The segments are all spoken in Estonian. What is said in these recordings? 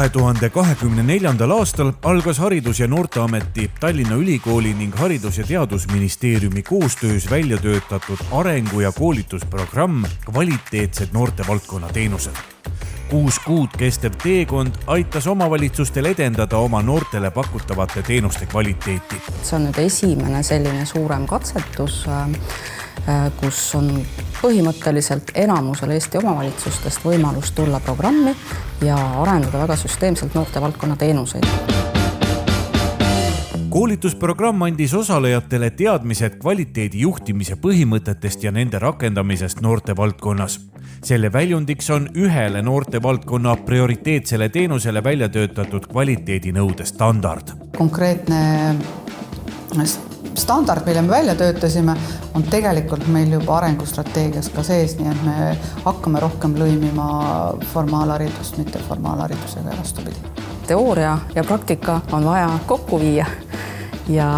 2024. aastal algas Haridus- ja Noorteameti, Tallinna Ülikooli ning Haridus- ja Teadusministeeriumi koostöös välja töötatud arengu- ja koolitusprogramm Kvaliteetsed noortevaldkonna teenused. 6 kuud kestev teekond aitas omavalitsustel edendada oma noortele pakutavate teenuste kvaliteeti. See on nüüd esimene selline suurem katsetus, kus on põhimõtteliselt enamusel Eesti omavalitsustest võimalus tulla programmi ja arendada väga süsteemselt noortevaldkonna teenuseid. Koolitusprogramm andis osalejatele teadmised kvaliteedi juhtimise põhimõtetest ja nende rakendamisest noortevaldkonnas. Selle väljundiks on ühele noortevaldkonna prioriteetsele teenusele välja töötatud kvaliteedinõude standard. Konkreetne standard, mille me välja töötasime, on tegelikult meil juba arengustrateegias ka sees, nii et me hakkame rohkem lõimima formaalharidust, mitte formaalharidusega ja vastupidi. Teooria ja praktika on vaja kokku viia ja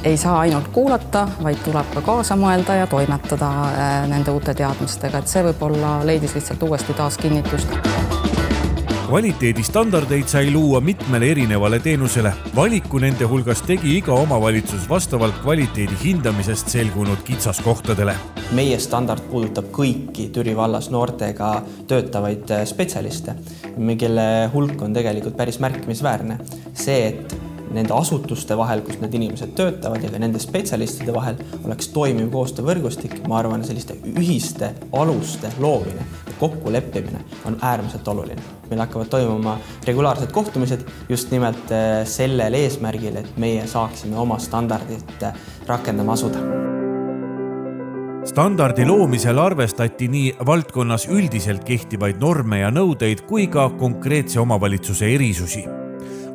ei saa ainult kuulata, vaid tuleb ka kaasa mõelda ja toimetada nende uute teadmistega, et see võib-olla leidis lihtsalt uuesti taas kinnitust. Kvaliteedistandardeid sai luua mitmele erinevale teenusele. Valiku nende hulgas tegi iga omavalitsus vastavalt kvaliteedi hindamisest selgunud kitsaskohtadele. Meie standard puudutab kõiki Türi vallas noortega töötavaid spetsialiste, kelle hulk on tegelikult päris märkimisväärne. See, et nende asutuste vahel, kus need inimesed töötavad ja ka nende spetsialistide vahel oleks toimiv koostöövõrgustik, ma arvan, selliste ühiste aluste loomine ja kokkuleppimine on äärmiselt oluline. Meil hakkavad toimuma regulaarsed kohtumised just nimelt sellel eesmärgil, et meie saaksime oma standardit rakendama asuda. Standardi loomisel arvestati nii valdkonnas üldiselt kehtivaid norme ja nõudeid kui ka konkreetse omavalitsuse erisusi.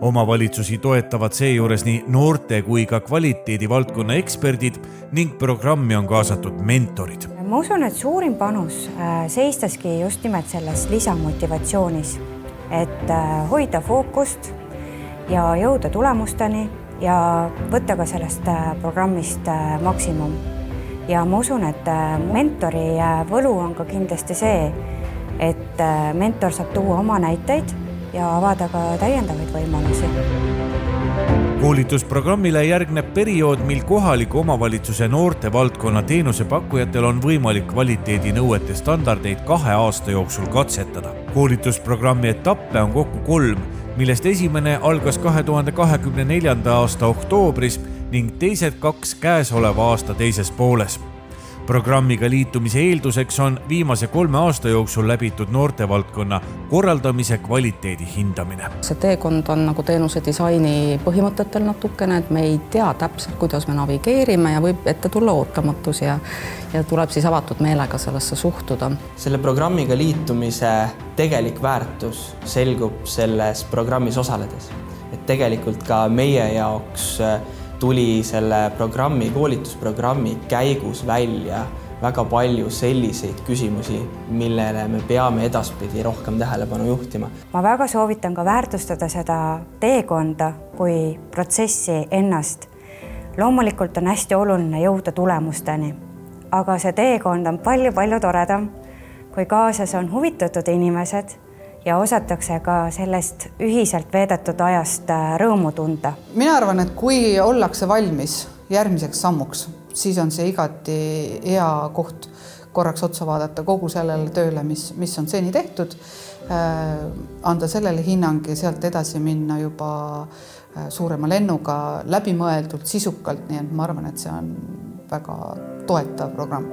Omavalitsusi toetavad seejuures nii noorte kui ka kvaliteedi valdkonna eksperdid ning programmi on kaasatud mentorid. Ma usun, et suurim panus seistaski just nimelt selles lisamotivatsioonis, et hoida fookust ja jõuda tulemusteni ja võtta ka sellest programmist maksimum. Ja ma usun, et mentori võlu on ka kindlasti see, et mentor saab tuua oma näiteid ja avada ka täiendavaid võimalusi. Koolitusprogrammile järgneb periood, mil kohaliku omavalitsuse noortevaldkonna teenusepakkujatel on võimalik kvaliteedinõuete standardeid 2 aasta jooksul katsetada. Koolitusprogrammi etappe on kokku 3, millest esimene algas 2024. aasta oktoobris ning teised 2 käesoleva aasta teises pooles. Programmiga liitumise eelduseks on viimase 3 aasta jooksul läbitud noortevaldkonna korraldamise kvaliteedi hindamine. See teekond on nagu teenuse disaini põhimõtetel natukene, et me ei tea täpselt, kuidas me navigeerime ja võib ette tulla ootamatus ja tuleb siis avatud meelega sellesse suhtuda. Selle programmiga liitumise tegelik väärtus selgub selles programmis osaledes. Et tegelikult ka meie jaoks tuli selle programmi, koolitusprogrammi käigus välja väga palju selliseid küsimusi, millele me peame edaspidi rohkem tähelepanu juhtima. Ma väga soovitan ka väärtustada seda teekonda kui protsessi ennast. Loomulikult on hästi oluline jõuda tulemusteni, aga see teekond on palju toredam, kui kaasas on huvitatud inimesed ja osatakse ka sellest ühiselt veedetud ajast rõõmu tunda. Mina arvan, et kui ollakse valmis järgmiseks sammuks, siis on see igati hea koht korraks otsa vaadata kogu sellele tööle, mis on seni tehtud, anda sellele hinnang ja sealt edasi minna juba suurema lennuga läbimõeldult, sisukalt, nii et ma arvan, et see on väga toetav programm.